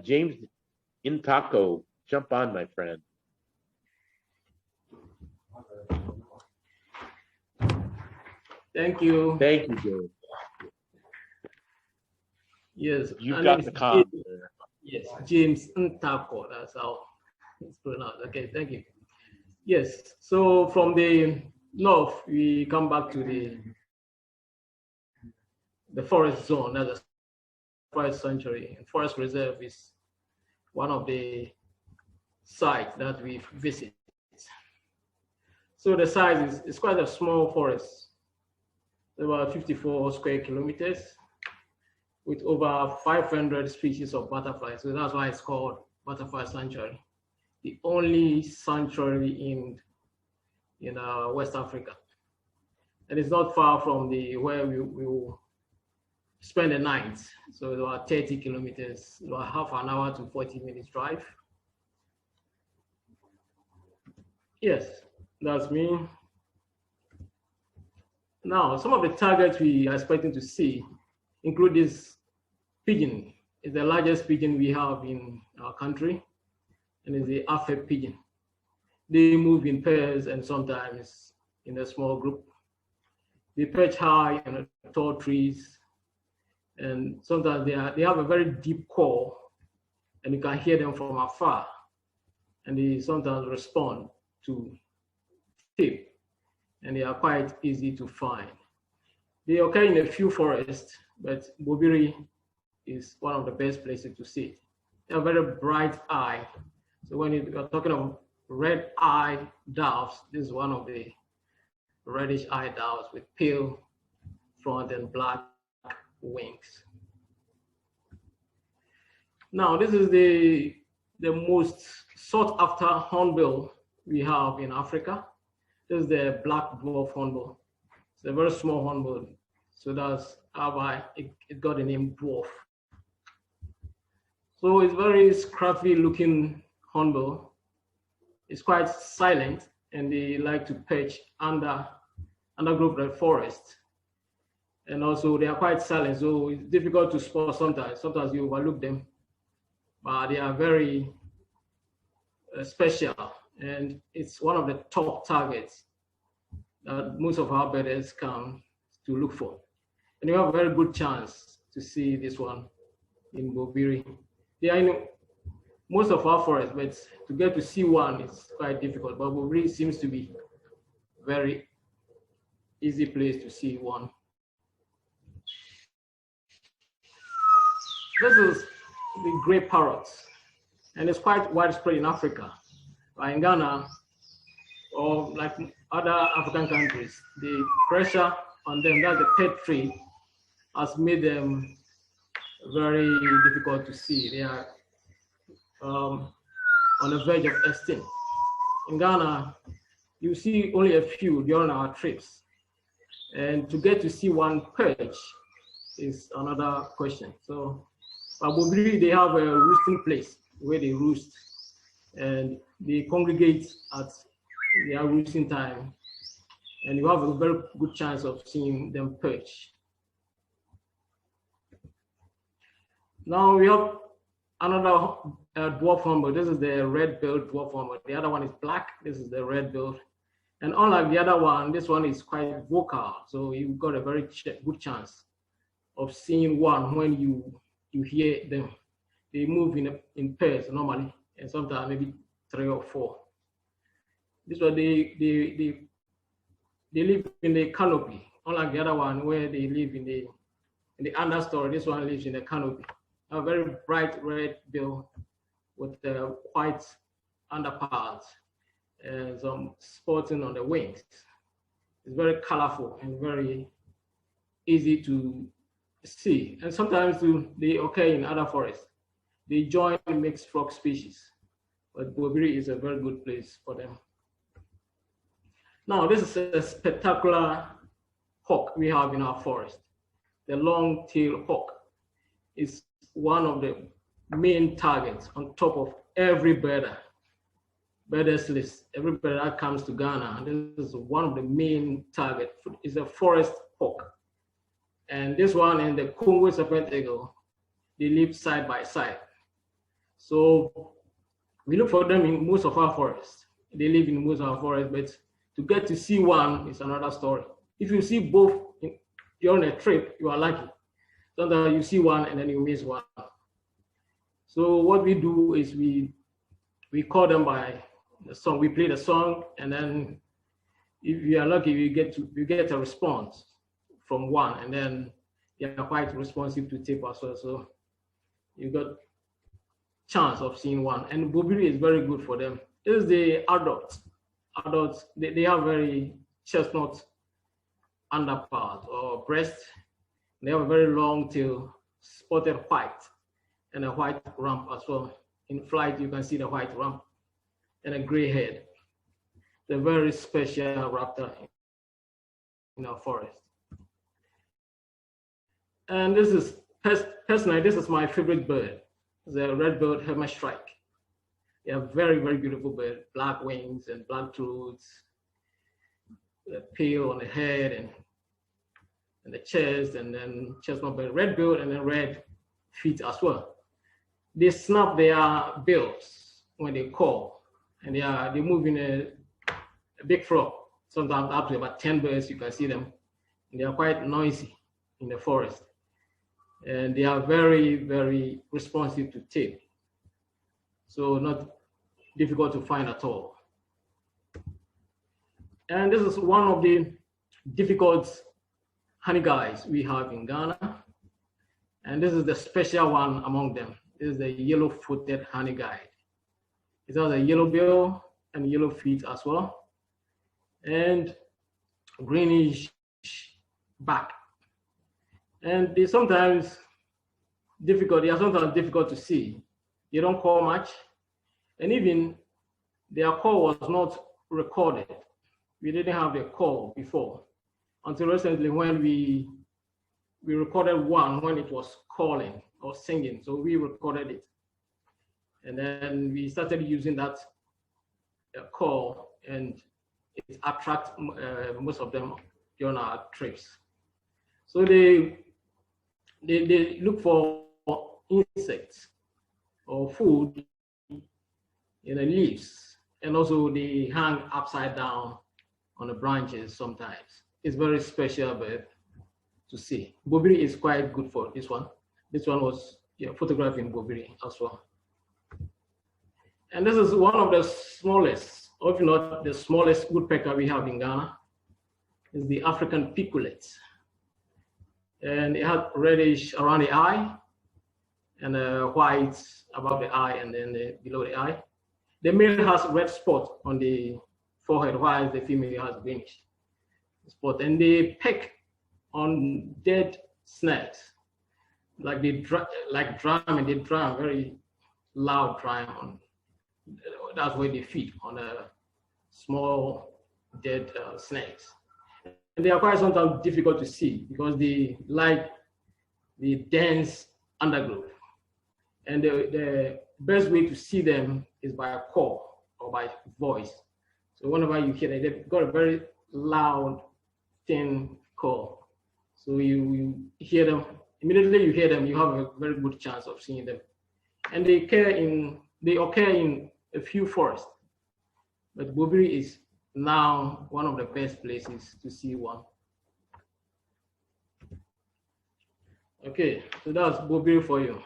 James Ntakor, jump on, my friend. Thank you. Thank you, James. Yes. You got the comp there. Yes, James Ntakor, that's how it's pronounced. Okay, thank you. Yes, so from the north, we come back to the forest zone, that's a forest sanctuary. And forest reserve is one of the sites that we visit. So the size is quite a small forest, about 54 square kilometers, with over 500 species of butterflies. So that's why it's called Butterfly Sanctuary. The only sanctuary in West Africa. And it's not far from where we will spend the night. So it's about 30 kilometers, about half an hour to 40 minutes drive. Yes, that's me. Now, some of the targets we are expecting to see include this pigeon. It's the largest pigeon we have in our country, and it's the African pigeon. They move in pairs and sometimes in a small group. They perch high on tall trees, and sometimes they have a very deep call, and you can hear them from afar, and they sometimes respond to tip, and they are quite easy to find. They occur in a few forests, but Bobiri is one of the best places to see it. They have a very bright eye. So when you are talking of red eye doves, this is one of the reddish eye doves with pale front and black wings. Now, this is the most sought after hornbill we have in Africa. This is the black dwarf hornbill. It's a very small hornbill. So that's how it got the name dwarf. So it's very scruffy looking hornbill. It's quite silent, and they like to perch undergrowth red forest. And also they are quite silent, so it's difficult to spot sometimes. Sometimes you overlook them, but they are very special, and it's one of the top targets that most of our birders come to look for. And you have a very good chance to see this one in Bobiri. They are in most of our forests, but to get to see one is quite difficult. But Bobiri seems to be a very easy place to see one. This is the gray parrots, and it's quite widespread in Africa. In Ghana, or like other African countries, the pressure on them, that's the pet trade, has made them very difficult to see. They are on the verge of extinct. In Ghana, you see only a few during our trips. And to get to see one perch is another question. So, at Bobiri, they have a roosting place where they roost, and they congregate at their roosting time, and you have a very good chance of seeing them perch. Now we have another dwarf hornbill. This is the red-billed dwarf hornbill. The other one is black. This is the red-billed. And unlike the other one, this one is quite vocal. So you've got a very good chance of seeing one when you hear them. They move in pairs normally, and sometimes maybe 3 or 4. This one, they live in the canopy, unlike the other one where they live in the understory. This one lives in the canopy. A very bright red bill with the white underparts and some spotting on the wings. It's very colorful and very easy to see. And sometimes they occur in other forests. They join mixed frog species, but Bobiri is a very good place for them. Now, this is a spectacular hawk we have in our forest. The long-tailed hawk is one of the main targets on top of every birders list. Every bird that comes to Ghana, this is one of the main targets. It's a forest hawk. And this one and the Congo serpent eagle, they live side by side. So we look for them in most of our forests. They live in most of our forests, but to get to see one is another story. If you see both, you're on a trip, you are lucky. Sometimes you see one and then you miss one. So what we do is we call them by the song. We play the song, and then if you are lucky, you get a response from one, and then they are quite responsive to tape as well. So you got chance of seeing one, and bobiri is very good for them. This is the adults. Adults, they have very chestnut underpart or breast. They have a very long tail, spotted white, and a white rump as well. In flight, you can see the white rump and a gray head. It's a very special raptor in our forest. And this is, personally, this is my favorite bird. The red-billed hermit-shrike. They are very, very beautiful bird. Black wings and black throats, pale on the head and the chest, and then chestnut bird, red-billed, and then red feet as well. They snap their bills when they call, and they move in a big flock. Sometimes up to about 10 birds, you can see them. And they are quite noisy in the forest. And they are very, very responsive to tape. So not difficult to find at all. And this is one of the difficult honey guys we have in Ghana. And this is the special one among them. This is the yellow-footed honey guide. It has a yellow bill and yellow feet as well, and greenish back. And they are sometimes difficult to see. They don't call much, and even their call was not recorded. We didn't have a call before until recently when we recorded one when it was calling or singing. So we recorded it, and then we started using that call, and it attracts most of them during our trips. So they look for insects or food in the leaves, and also they hang upside down on the branches sometimes. It's very special bird to see. Bobiri is quite good for this one. This one was photographed in bobiri as well. And this is one of the smallest, or if not the smallest woodpecker we have in Ghana. It's the African Pikulets. And it has reddish around the eye and white above the eye and then below the eye. The male has red spot on the forehead, while the female has greenish spot. And they peck on dead snakes, like they drum, and they drum very loud drum on. That's where they feed on small dead snakes. And they are quite sometimes difficult to see because they like the dense undergrowth. And the best way to see them is by a call or by voice. So whenever you hear them, they've got a very loud, thin call. So you hear them, immediately you hear them, you have a very good chance of seeing them. And they occur in a few forests, but bobiri is now one of the best places to see one. Okay, so that's bobiri for you.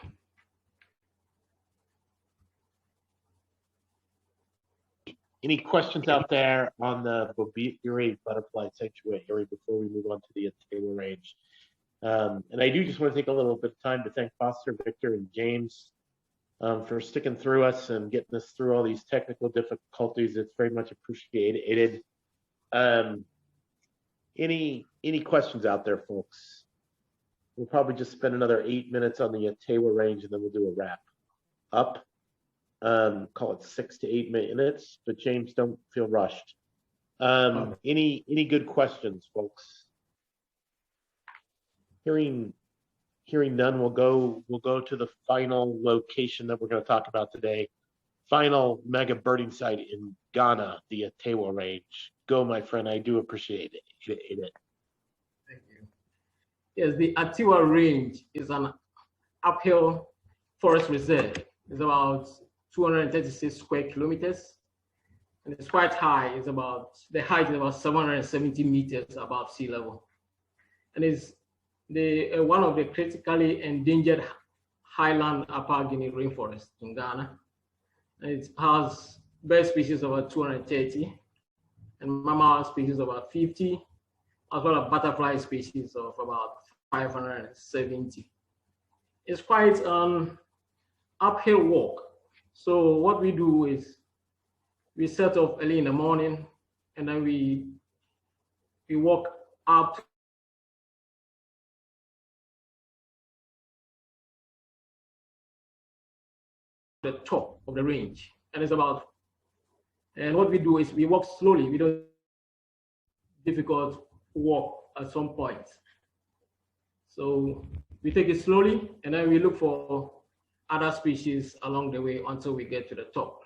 Any questions out there on the bobiri butterfly sanctuary before we move on to the Ntakor range? And I do just want to take a little bit of time to thank Foster, Victor, and James for sticking through us and getting us through all these technical difficulties. It's very much appreciated. Any questions out there, folks? We'll probably just spend another 8 minutes on the Ntakor range, and then we'll do a wrap up. Call it 6 to 8 minutes, but James, don't feel rushed. Any good questions, folks? Hearing none, we'll go to the final location that we're going to talk about today. Final mega birding site in Ghana, the Ntakor range. Go, my friend. I do appreciate it. Thank you. Yes, the Ntakor range is an uphill forest reserve It's about 236 square kilometers. And it's quite high. It's about, the height is about 770 meters above sea level. And it's one of the critically endangered highland Upper Guinea rainforest in Ghana. And it has bird species of about 230 and mammal species of about 50, as well as butterfly species of about 570. It's quite an uphill walk. So what we do is we set off early in the morning, and then we walk up the top of the range, and it's about, and what we do is we walk slowly. We don't difficult walk at some point, so we take it slowly, and then we look for other species along the way until we get to the top.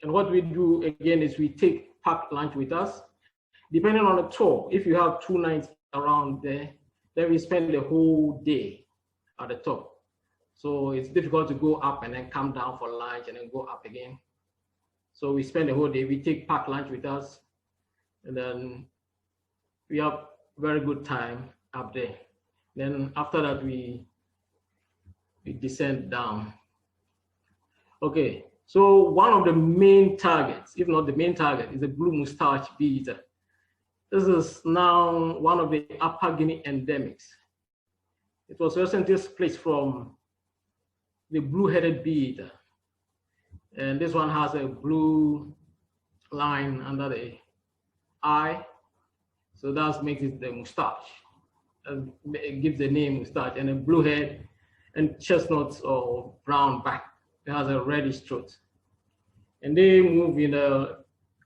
And what we do again is we take packed lunch with us. Depending on the tour, if you have 2 nights around there, then we spend the whole day at the top. So it's difficult to go up and then come down for lunch and then go up again. So we spend the whole day. We take packed lunch with us, and then we have very good time up there. Then after that, we descend down. Okay, so one of the main targets, if not the main target, is the blue mustache bee-eater. This is now one of the Upper Guinea endemics. It was recently split from the blue-headed bee-eater. And this one has a blue line under the eye. So that makes it the mustache. It gives the name mustache, and a blue head and chestnut or brown back. It has a reddish throat. And they move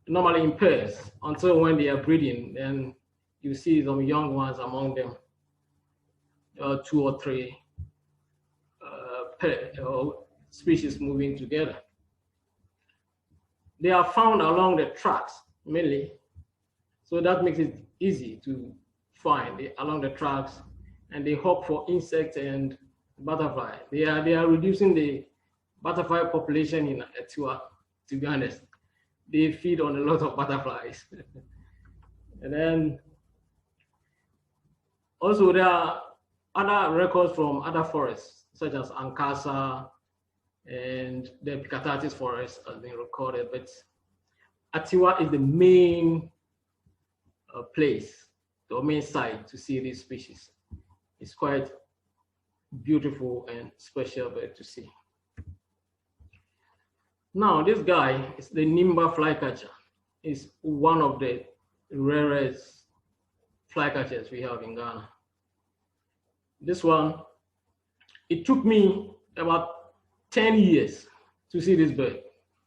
normally in pairs until when they are breeding, then you see some young ones among them, 2 or 3 species moving together. They are found along the tracks mainly, so that makes it easy to find along the tracks, and they hawk for insects and butterfly. They are reducing the butterfly population in Etua, to be honest. They feed on a lot of butterflies. And then also there are other records from other forests, such as Ankasa, and the Pikulets forest has been recorded, but Atiwa is the main place, the main site to see these species. It's quite beautiful and special bird to see. Now, this guy is the Nimba flycatcher. It's one of the rarest flycatchers we have in Ghana. This one, it took me about 10 years to see this bird.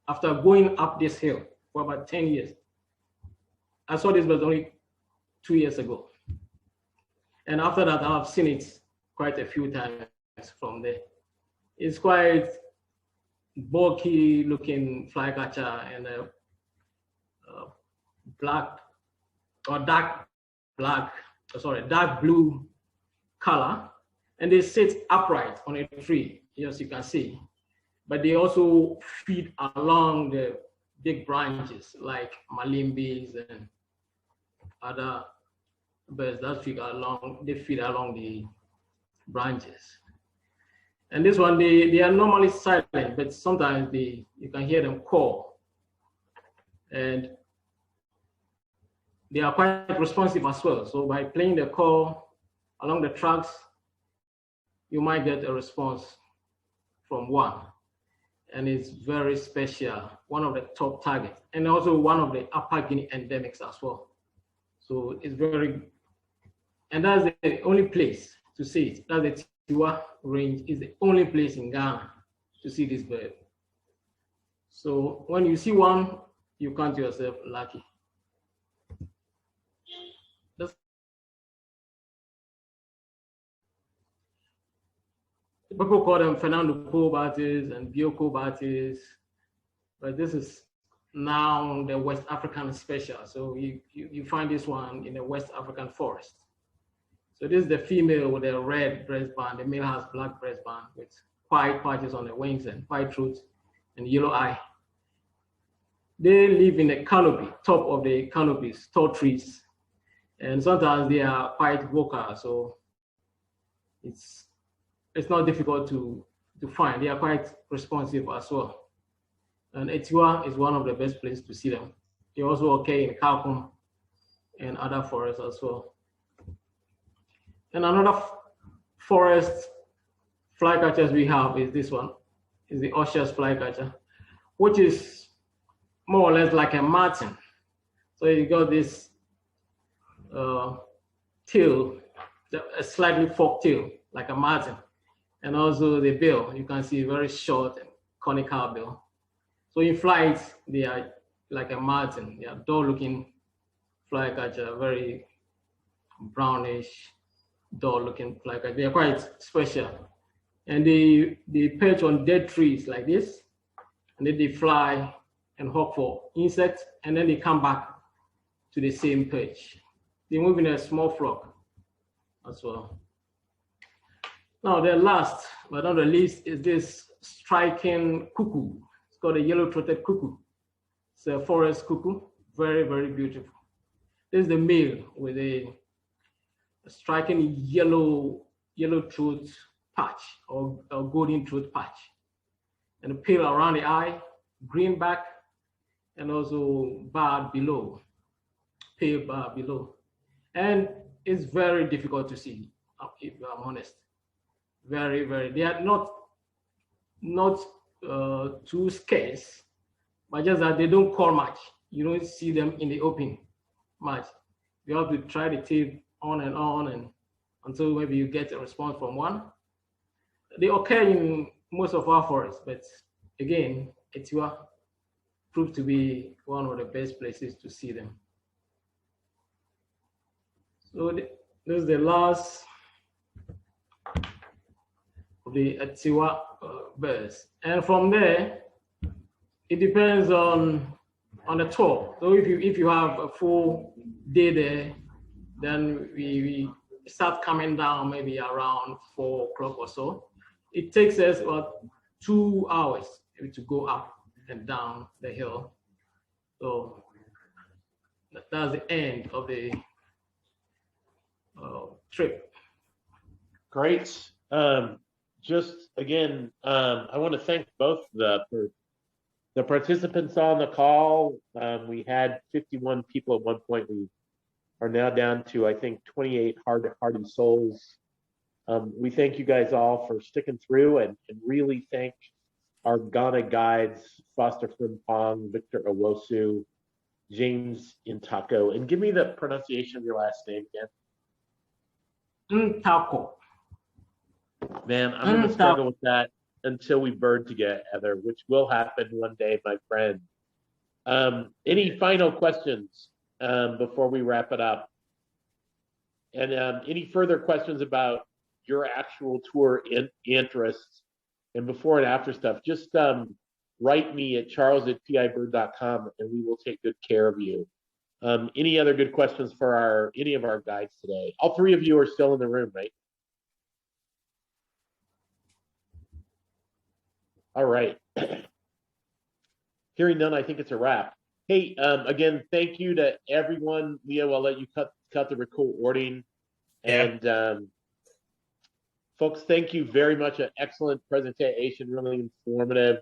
After going up this hill for about 10 years, I saw this bird only 2 years ago. And after that, I've seen it quite a few times from there. It's quite bulky looking flycatcher and a dark blue color. And they sit upright on a tree, as you can see. But they also feed along the big branches like malimbis and other birds that feed along the branches. And this one, they are normally silent, but sometimes you can hear them call. And they are quite responsive as well. So by playing the call along the tracks, you might get a response from one. And it's very special, one of the top targets, and also one of the Upper Guinea endemics as well. So it's and that's the only place to see it. That's the Tiwa range is the only place in Ghana to see this bird. So when you see one, you count yourself lucky. People call them Fernando Po batis and Bioko batis, but this is now the West African special. So you find this one in the West African forest. So this is the female with a red breastband. The male has black breastband with white patches on the wings and white throat and yellow eye. They live in a canopy, top of the canopies, tall trees. And sometimes they are quite vocal, so it's not difficult to find. They are quite responsive as well. And Etiwa is one of the best places to see them. They also occur in Kalkum and other forests as well. And another forest flycatchers we have is this one, is the Osha's flycatcher, which is more or less like a martin. So you got this tail, a slightly forked tail, like a martin. And also the bill, you can see very short and conical bill. So in flight, they are like a martin. They are dull-looking flycatcher, very brownish, dull-looking flycatcher. They are quite special. And they perch on dead trees like this, and then they fly and hawk for insects, and then they come back to the same perch. They move in a small flock as well. Now, the last but not the least is this striking cuckoo. It's called a yellow-throated cuckoo. It's a forest cuckoo, very, very beautiful. This is the male with a striking yellow throat patch or golden throat patch, and a pale around the eye, green back, and also bar below, pale bar below. And it's very difficult to see, if I'm honest. Very, very. They are not too scarce, but just that they don't call much. You don't see them in the open much. You have to try to tape on and until maybe you get a response from one. They occur in most of our forests, but again, Etiwa proved to be one of the best places to see them. So this is the last of the Etiwa birds. And from there, it depends on the tour. So if you have a full day there, then we start coming down maybe around 4 o'clock or so. It takes us about 2 hours to go up and down the hill. So that's the end of the trip. Great. Just again, I want to thank both the participants on the call. We had 51 people at one point. We are now down to, I think, 28 hardy souls. We thank you guys all for sticking through, and really thank our Ghana guides, Foster Frimpong, Victor Owosu, James Ntakor. And give me the pronunciation of your last name again. Ntakor. Man, I'm going to struggle with that until we bird together, which will happen one day, my friend. Any final questions before we wrap it up? And any further questions about your actual tour interests and before and after stuff, just write me at charles@pibird.com and we will take good care of you. Any other good questions for any of our guides today? All three of you are still in the room, right? All right. Hearing none, I think it's a wrap. Hey, again, thank you to everyone. Leo, I'll let you cut the recording. And folks, thank you very much. An excellent presentation, really informative.